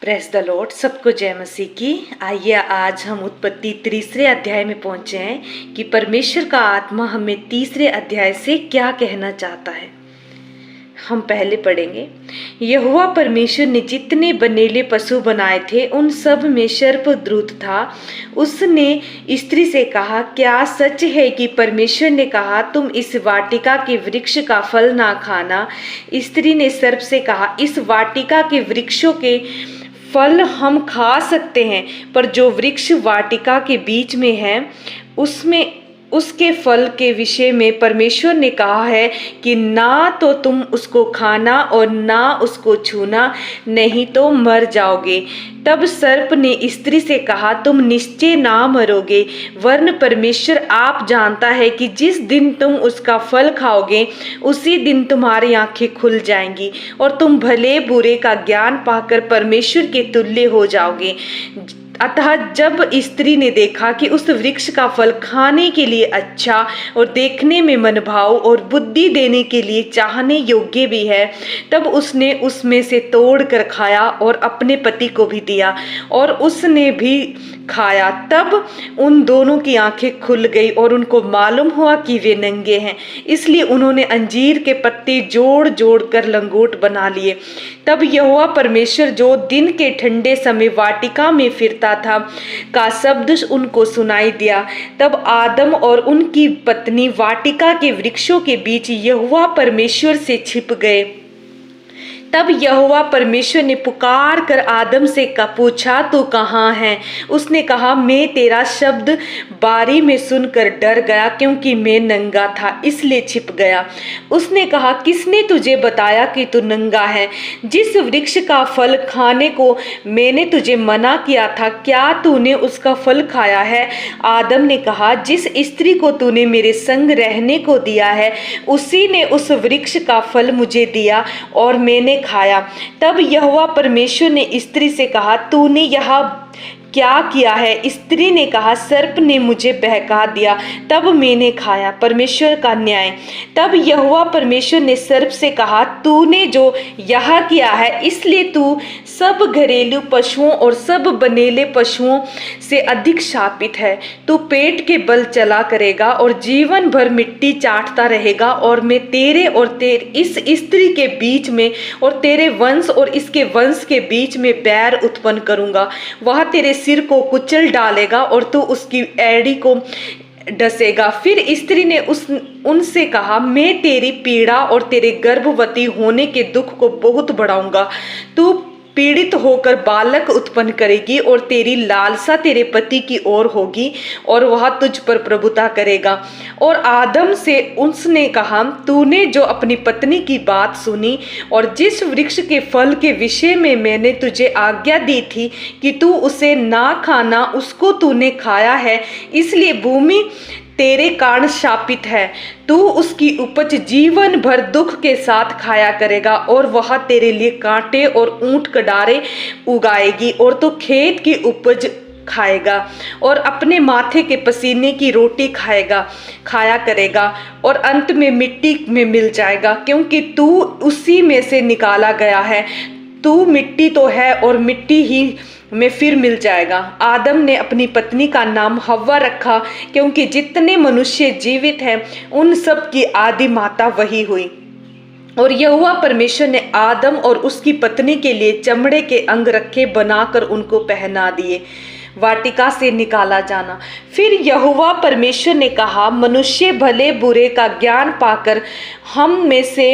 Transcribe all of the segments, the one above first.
Press the Lord, सबको जय मसीह की। आइए आज हम उत्पत्ति तीसरे अध्याय में पहुंचे हैं कि परमेश्वर का आत्मा हमें तीसरे अध्याय से क्या कहना चाहता है। हम पहले पढ़ेंगे। यहोवा परमेश्वर ने जितने बनेले पशु बनाए थे उन सब में सर्पदूत था। उसने स्त्री से कहा, क्या सच है कि परमेश्वर ने कहा तुम इस वाटिका के वृक्ष का फल ना खाना? स्त्री ने सर्प से कहा, इस वाटिका के वृक्षों के फल हम खा सकते हैं, पर जो वृक्ष वाटिका के बीच में है उसके फल के विषय में परमेश्वर ने कहा है कि ना तो तुम उसको खाना और ना उसको छूना, नहीं तो मर जाओगे। तब सर्प ने स्त्री से कहा, तुम निश्चय ना मरोगे, वरन परमेश्वर आप जानता है कि जिस दिन तुम उसका फल खाओगे उसी दिन तुम्हारी आंखें खुल जाएंगी और तुम भले बुरे का ज्ञान पाकर परमेश्वर के तुल्य हो जाओगे। अतः जब स्त्री ने देखा कि उस वृक्ष का फल खाने के लिए अच्छा और देखने में मनभाव और बुद्धि देने के लिए चाहने योग्य भी है, तब उसने उसमें से तोड़ कर खाया और अपने पति को भी दिया और उसने भी खाया। तब उन दोनों की आंखें खुल गई और उनको मालूम हुआ कि वे नंगे हैं, इसलिए उन्होंने अंजीर के पत्ते जोड़ जोड़ कर लंगोट बना लिए। तब यहोवा परमेश्वर जो दिन के ठंडे समय वाटिका में फिरता था का शब्द उनको सुनाई दिया। तब आदम और उनकी पत्नी वाटिका के वृक्षों के बीच यहोवा परमेश्वर से छिप गए। तब यहोवा परमेश्वर ने पुकार कर आदम से पूछा, तू कहाँ है? उसने कहा, मैं तेरा शब्द बारी में सुनकर डर गया, क्योंकि मैं नंगा था इसलिए छिप गया। उसने कहा, किसने तुझे बताया कि तू नंगा है? जिस वृक्ष का फल खाने को मैंने तुझे मना किया था, क्या तूने उसका फल खाया है? आदम ने कहा, जिस स्त्री को तूने मेरे संग रहने को दिया है उसी ने उस वृक्ष का फल मुझे दिया और मैंने खाया। तब यहोवा परमेश्वर ने स्त्री से कहा, तूने यह क्या किया है? स्त्री ने कहा, सर्प ने मुझे बहका दिया, तब मैंने खाया। परमेश्वर का न्याय। तब यहोवा परमेश्वर ने सर्प से कहा, तूने जो यह किया है इसलिए तू सब घरेलू पशुओं और सब बनेले पशुओं से अधिक शापित है। तू पेट के बल चला करेगा और जीवन भर मिट्टी चाटता रहेगा, और मैं तेरे और इस स्त्री के बीच में और तेरे वंश और इसके वंश के बीच में बैर उत्पन्न करूंगा। वह तेरे सिर को कुचल डालेगा और तू उसकी एड़ी को डसेगा। फिर स्त्री ने उनसे कहा, मैं तेरी पीड़ा और तेरे गर्भवती होने के दुख को बहुत बढ़ाऊंगा। तू पीड़ित होकर बालक उत्पन्न करेगी और तेरी लालसा तेरे पति की ओर होगी और वह तुझ पर प्रभुता करेगा। और आदम से उसने कहा, तूने जो अपनी पत्नी की बात सुनी और जिस वृक्ष के फल के विषय में मैंने तुझे आज्ञा दी थी कि तू उसे ना खाना, उसको तूने खाया है, इसलिए भूमि तेरे कारण शापित है। तू उसकी उपज जीवन भर दुख के साथ खाया करेगा और वह तेरे लिए कांटे और ऊंट कडारे उगाएगी और तू खेत की उपज खाएगा और अपने माथे के पसीने की रोटी खाया करेगा और अंत में मिट्टी में मिल जाएगा, क्योंकि तू उसी में से निकाला गया है। तू मिट्टी तो है और मिट्टी ही में फिर मिल जाएगा। आदम ने अपनी पत्नी का नाम हव्वा रखा, क्योंकि जितने मनुष्य जीवित हैं उन सब की आदि माता वही हुई। और यहोवा परमेश्वर ने आदम और उसकी पत्नी के लिए चमड़े के अंग रखे बनाकर उनको पहना दिए। वाटिका से निकाला जाना। फिर यहोवा परमेश्वर ने कहा, मनुष्य भले बुरे का ज्ञान पाकर हम में से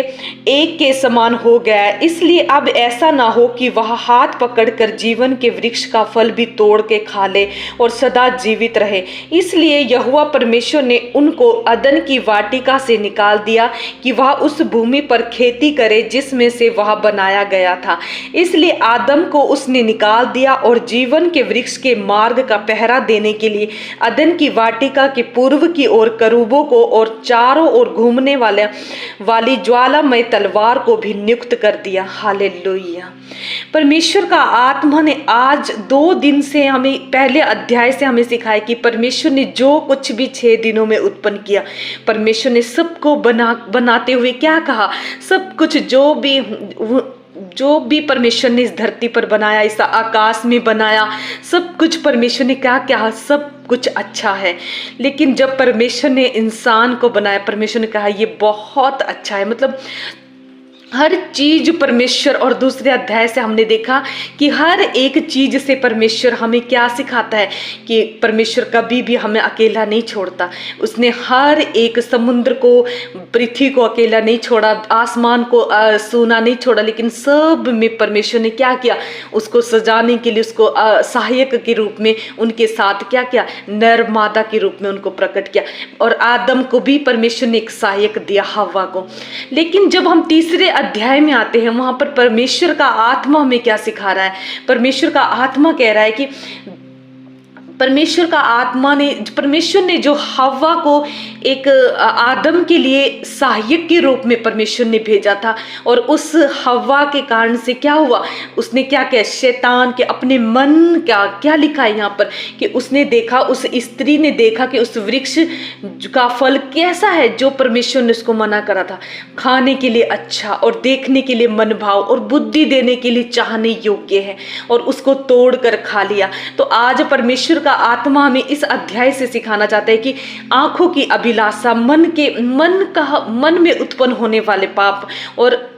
एक के समान हो गया, इसलिए अब ऐसा ना हो कि वह हाथ पकड़कर जीवन के वृक्ष का फल भी तोड़ के खा ले और सदा जीवित रहे। इसलिए यहोवा परमेश्वर ने उनको अदन की वाटिका से निकाल दिया कि वह उस भूमि पर खेती करे जिसमें से वह बनाया गया था। इसलिए आदम को उसने निकाल दिया और जीवन के वृक्ष के मार्ग का पहरा देने के लिए अदन की वाटिका के पूर्व की ओर करूबों को और चारों ओर घूमने वाली ज्वालामय तलवार को भी नियुक्त कर दिया। हालेलुया। परमेश्वर का आत्मा ने आज 2 दिन से हमें, पहले अध्याय से हमें सिखाया कि परमेश्वर ने जो कुछ भी 6 दिनों में उत्पन्न किया, परमेश्वर ने सबको बनाते हुए क्या कहा, सब कुछ जो भी जो भी परमेश्वर ने इस धरती पर बनाया, इस आकाश में बनाया, सब कुछ परमेश्वर ने क्या क्या सब कुछ अच्छा है। लेकिन जब परमेश्वर ने इंसान को बनाया, परमेश्वर ने कहा ये बहुत अच्छा है। मतलब हर चीज परमेश्वर, और दूसरे अध्याय से हमने देखा कि हर एक चीज से परमेश्वर हमें क्या सिखाता है कि परमेश्वर कभी भी हमें अकेला नहीं छोड़ता। उसने हर एक समुद्र को, पृथ्वी को अकेला नहीं छोड़ा, आसमान को सूना नहीं छोड़ा, लेकिन सब में परमेश्वर ने क्या किया, उसको सजाने के लिए उसको सहायक के रूप में उनके साथ क्या किया, नर मादा के रूप में उनको प्रकट किया। और आदम को भी परमेश्वर ने एक सहायक दिया, हव्वा को। लेकिन जब हम तीसरे अध्याय में आते हैं, वहां पर परमेश्वर का आत्मा हमें क्या सिखा रहा है। परमेश्वर का आत्मा कह रहा है कि परमेश्वर ने जो हव्वा को एक आदम के लिए सहायक के रूप में परमेश्वर ने भेजा था, और उस हव्वा के कारण से क्या हुआ, उसने क्या किया, शैतान के अपने मन का क्या लिखा है यहाँ पर कि उसने देखा, उस स्त्री ने देखा कि उस वृक्ष का फल कैसा है जो परमेश्वर ने उसको मना करा था, खाने के लिए अच्छा और देखने के लिए मनभाव और बुद्धि देने के लिए चाहने योग्य है, और उसको तोड़ कर खा लिया। तो आज परमेश्वर का आत्मा हमें इस अध्याय से सिखाना चाहता है कि आंखों की अभिलाषा, मन में उत्पन्न होने वाले पाप, और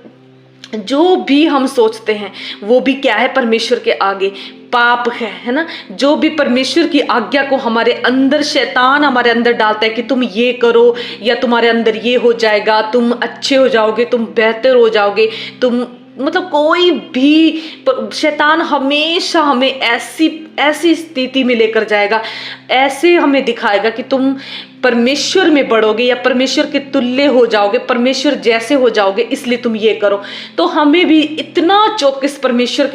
जो भी हम सोचते हैं वो भी क्या है, परमेश्वर के आगे पाप है ना। जो भी परमेश्वर की आज्ञा को हमारे अंदर शैतान हमारे अंदर डालता है कि तुम ये करो या तुम्हारे अंदर ये हो जाएगा, तुम अच्छे हो जाओगे, तुम बेहतर हो जाओगे, तुम मतलब कोई भी शैतान हमेशा हमें ऐसी स्थिति में लेकर जाएगा, ऐसे हमें दिखाएगा कि तुम परमेश्वर में बढ़ोगे या परमेश्वर के तुल्य हो जाओगे, परमेश्वर जैसे हो जाओगे, इसलिए तुम ये करो। तो हमें भी इतना चौकस परमेश्वर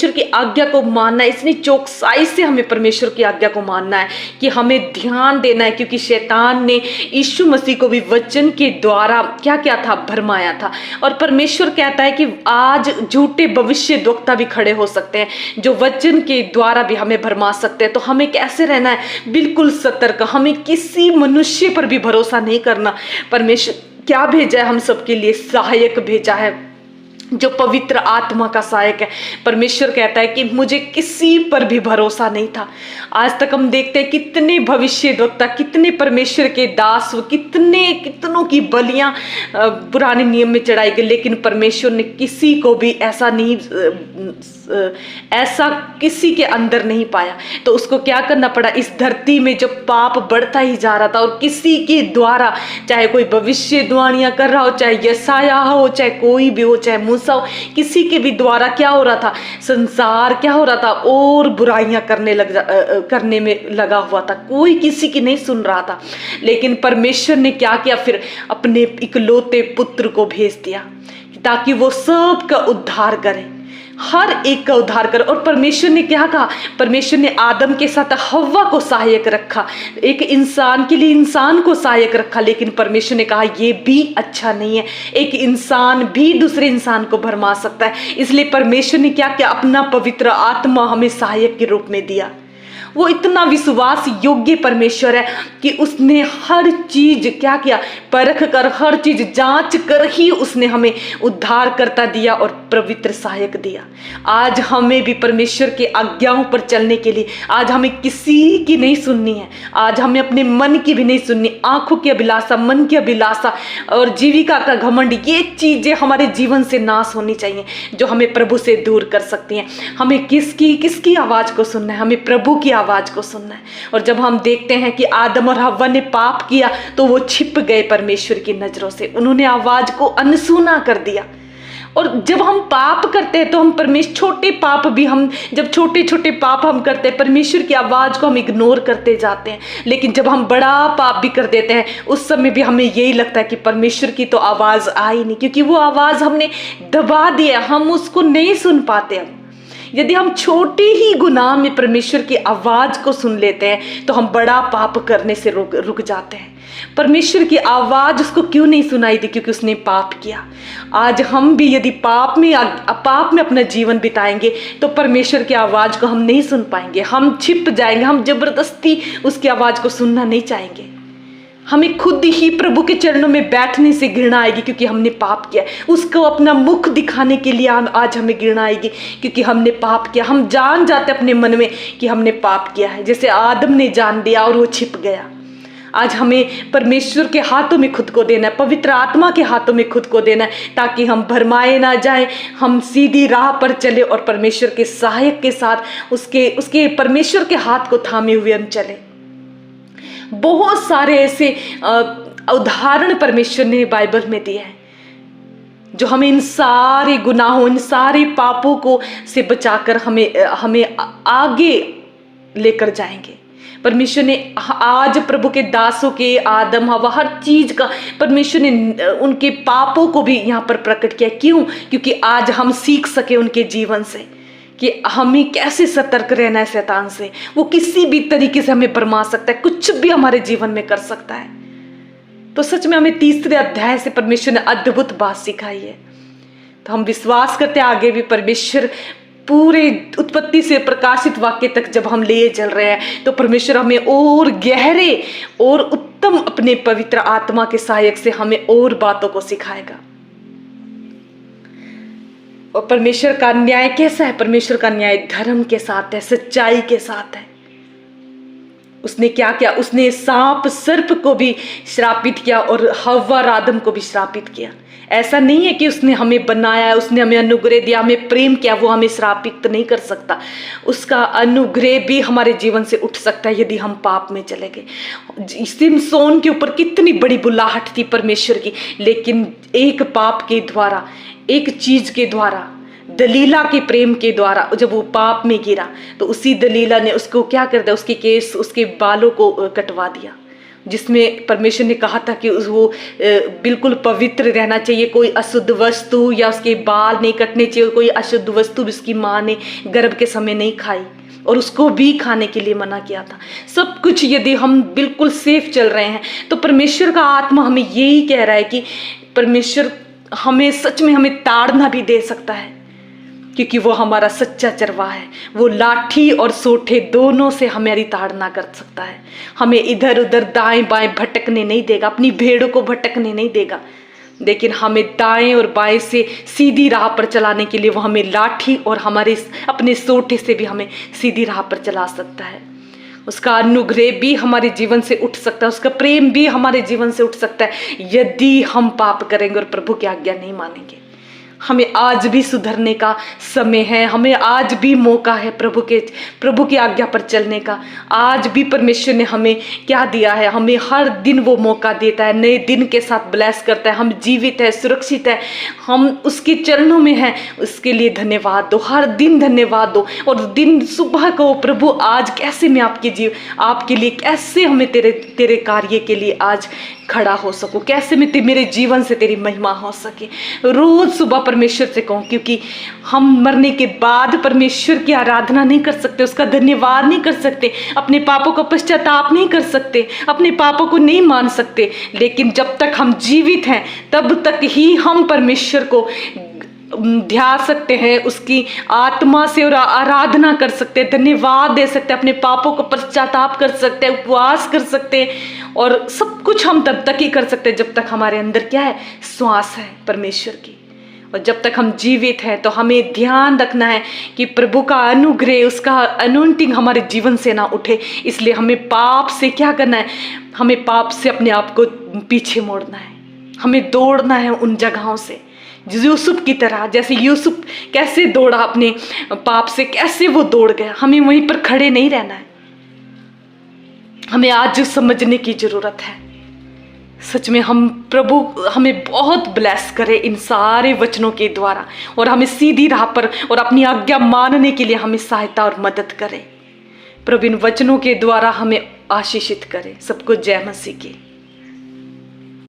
की आज्ञा को मानना है, इतनी चौकसाई से हमें परमेश्वर की आज्ञा को मानना है कि हमें ध्यान देना है, क्योंकि शैतान ने यीशु मसीह को भी वचन के द्वारा क्या क्या था, भरमाया था। और परमेश्वर कहता है कि आज झूठे भविष्यद्वक्ता भी खड़े हो सकते हैं जो वचन के द्वारा भी हमें भरमा सकते हैं। तो हमें कैसे रहना है, बिल्कुल सतर्क, हमें किसी मनुष्य पर भी भरोसा नहीं करना। परमेश्वर क्या भेजा है, हम सबके लिए सहायक भेजा है, जो पवित्र आत्मा का सहायक है। परमेश्वर कहता है कि मुझे किसी पर भी भरोसा नहीं था। आज तक हम देखते हैं कितने भविष्यद्वक्ता, कितने परमेश्वर के दास, कितनों की बलियां पुराने नियम में चढ़ाई गई, लेकिन परमेश्वर ने किसी को भी ऐसा किसी के अंदर नहीं पाया। तो उसको क्या करना पड़ा, इस धरती में जब पाप बढ़ता ही जा रहा था और किसी के द्वारा, चाहे कोई भविष्यवाणियां कर रहा हो, चाहे यशायाह हो, चाहे कोई भी हो, चाहे मूसा हो, किसी के भी द्वारा क्या हो रहा था, संसार क्या हो रहा था, और बुराइयां करने में लगा हुआ था। कोई किसी की नहीं सुन रहा था। लेकिन परमेश्वर ने क्या किया, फिर अपने इकलौते पुत्र को भेज दिया ताकि वो सब का उद्धार करे, हर एक का उद्धार कर। और परमेश्वर ने क्या कहा, परमेश्वर ने आदम के साथ हव्वा को सहायक रखा, एक इंसान के लिए इंसान को सहायक रखा। लेकिन परमेश्वर ने कहा ये भी अच्छा नहीं है, एक इंसान भी दूसरे इंसान को भरमा सकता है। इसलिए परमेश्वर ने क्या किया, अपना पवित्र आत्मा हमें सहायक के रूप में दिया। वो इतना विश्वास योग्य परमेश्वर है कि उसने हर चीज क्या किया, परख कर, हर चीज जांच कर ही उसने हमें उद्धार करता दिया और पवित्र सहायक दिया। आज हमें भी परमेश्वर के आज्ञाओं पर चलने के लिए, आज हमें किसी की नहीं सुननी है, आज हमें अपने मन की भी नहीं सुननी। आंखों की अभिलाषा, मन की अभिलाषा और जीविका का घमंड, ये चीजें हमारे जीवन से नाश होनी चाहिए, जो हमें प्रभु से दूर कर सकती हैं। हमें किसकी आवाज को सुनना है, हमें प्रभु की आवाज को सुनना है। और जब हम देखते हैं कि आदम और हव्वा ने पाप किया तो वो छिप गए परमेश्वर की नजरों से, उन्होंने आवाज को अनसुना कर दिया। और जब हम पाप करते हैं तो हम छोटे छोटे पाप हम करते हैं, परमेश्वर की आवाज को हम इग्नोर करते जाते हैं। लेकिन जब हम बड़ा पाप भी कर देते हैं, उस समय भी हमें यही लगता है कि परमेश्वर की तो आवाज आई नहीं, क्योंकि वो आवाज हमने दबा दिया, हम उसको नहीं सुन पाते। अब यदि हम छोटे ही गुनाह में परमेश्वर की आवाज को सुन लेते हैं तो हम बड़ा पाप करने से रुक जाते हैं। परमेश्वर की आवाज उसको क्यों नहीं सुनाई दी, क्योंकि उसने पाप किया। आज हम भी यदि पाप में अपना जीवन बिताएंगे तो परमेश्वर की आवाज को हम नहीं सुन पाएंगे, हम छिप जाएंगे, हम जबरदस्ती उसकी आवाज को सुनना नहीं चाहेंगे। हमें खुद ही प्रभु के चरणों में बैठने से घृणा आएगी, क्योंकि हमने पाप किया। उसको अपना मुख दिखाने के लिए आज हमें घृणा आएगी, क्योंकि हमने पाप किया। हम जान जाते अपने मन में कि हमने पाप किया है, जैसे आदम ने जान दिया और वो छिप गया। आज हमें परमेश्वर के हाथों में खुद को देना है, पवित्र आत्मा के हाथों में खुद को देना है, ताकि हम भरमाए ना जाएं, हम सीधी राह पर चले और परमेश्वर के सहायक के साथ उसके परमेश्वर के हाथ को थामे हुए हम चले। बहुत सारे ऐसे उदाहरण परमेश्वर ने बाइबल में दिए हैं जो हमें इन सारे गुनाहों, इन सारे पापों को से बचाकर हमें आगे लेकर जाएंगे। परमेश्वर ने आज प्रभु के दासों के, आदम हवा, हर चीज का परमेश्वर ने उनके पापों को भी यहाँ पर प्रकट किया। क्यों? क्योंकि आज हम सीख सके उनके जीवन से कि हमें कैसे सतर्क रहना है शैतान से। वो किसी भी तरीके से हमें भरमा सकता है, कुछ भी हमारे जीवन में कर सकता है। तो सच में हमें 3 अध्याय से परमेश्वर ने अद्भुत बात सिखाई है। तो हम विश्वास करते हैं आगे भी परमेश्वर पूरे उत्पत्ति से प्रकाशित वाक्य तक जब हम ले चल रहे हैं, तो परमेश्वर हमें और गहरे और उत्तम अपने पवित्र आत्मा के सहायक से हमें और बातों को सिखाएगा। और परमेश्वर का न्याय कैसा है? परमेश्वर का न्याय धर्म के साथ है, सच्चाई के साथ है। उसने क्या किया? उसने सांप सर्प को भी श्रापित किया और हव्वा आदम को भी श्रापित किया। ऐसा नहीं है कि उसने हमें बनाया, उसने हमें अनुग्रह दिया, हमें प्रेम किया, वो हमें श्रापित नहीं कर सकता। उसका अनुग्रह भी हमारे जीवन से उठ सकता है यदि हम पाप में चले गए। सिमसोन के ऊपर कितनी बड़ी बुलाहट थी परमेश्वर की, लेकिन एक पाप के द्वारा, एक चीज के द्वारा, दलीला के प्रेम के द्वारा जब वो पाप में गिरा, तो उसी दलीला ने उसको क्या कर दिया? उसके केस, उसके बालों को कटवा दिया, जिसमें परमेश्वर ने कहा था कि वो बिल्कुल पवित्र रहना चाहिए, कोई अशुद्ध वस्तु या उसके बाल नहीं कटने चाहिए, कोई अशुद्ध वस्तु भी उसकी माँ ने गर्भ के समय नहीं खाई और उसको भी खाने के लिए मना किया था। सब कुछ यदि हम बिल्कुल सेफ चल रहे हैं, तो परमेश्वर का आत्मा हमें यही कह रहा है कि परमेश्वर हमें सच में हमें ताड़ना भी दे सकता है, क्योंकि वो हमारा सच्चा चरवाहा है। वो लाठी और सोठे दोनों से हमारी ताड़ना कर सकता है। हमें इधर उधर दाएं बाएं भटकने नहीं देगा, अपनी भेड़ों को भटकने नहीं देगा, लेकिन हमें दाएं और बाएं से सीधी राह पर चलाने के लिए वो हमें लाठी और हमारे अपने सोठे से भी हमें सीधी राह पर चला सकता है। उसका अनुग्रह भी हमारे जीवन से उठ सकता है, उसका प्रेम भी हमारे जीवन से उठ सकता है यदि हम पाप करेंगे और प्रभु की आज्ञा नहीं मानेंगे। हमें आज भी सुधरने का समय है, हमें आज भी मौका है प्रभु की आज्ञा पर चलने का। आज भी परमेश्वर ने हमें क्या दिया है? हमें हर दिन वो मौका देता है, नए दिन के साथ ब्लेस करता है। हम जीवित है, सुरक्षित है, हम उसके चरणों में हैं, उसके लिए धन्यवाद दो, हर दिन धन्यवाद दो। और दिन सुबह को प्रभु आज कैसे मैं आपके लिए कैसे हमें तेरे कार्य के लिए आज खड़ा हो सकूं, कैसे मैं मेरे जीवन से तेरी महिमा हो सके। रोज सुबह परमेश्वर से कहूं, क्योंकि हम मरने के बाद परमेश्वर की आराधना नहीं कर सकते, उसका धन्यवाद नहीं कर सकते, अपने पापों का पश्चाताप नहीं कर सकते, अपने पापों को नहीं मान सकते। लेकिन जब तक हम जीवित हैं तब तक ही हम परमेश्वर को ध्या सकते हैं, उसकी आत्मा से और आराधना कर सकते हैं, धन्यवाद दे सकते हैं, अपने पापों को पश्चाताप कर सकते हैं, उपवास कर सकते हैं, और सब कुछ हम तब तक ही कर सकते हैं जब तक हमारे अंदर क्या है? श्वास है परमेश्वर की। और जब तक हम जीवित हैं तो हमें ध्यान रखना है कि प्रभु का अनुग्रह, उसका अनॉइंटिंग हमारे जीवन से ना उठे। इसलिए हमें पाप से क्या करना है? हमें पाप से अपने आप को पीछे मोड़ना है, हमें दौड़ना है उन जगहों से, यूसुफ की तरह। जैसे यूसुफ कैसे दौड़ा अपने पाप से, कैसे वो दौड़ गया, हमें वहीं पर खड़े नहीं रहना है। हमें आज समझने की जरूरत है। सच में प्रभु हमें बहुत ब्लेस करे इन सारे वचनों के द्वारा, और हमें सीधी राह पर और अपनी आज्ञा मानने के लिए हमें सहायता और मदद करे। प्रभु इन वचनों के द्वारा हमें आशीषित करे। सबको जय मसीह की।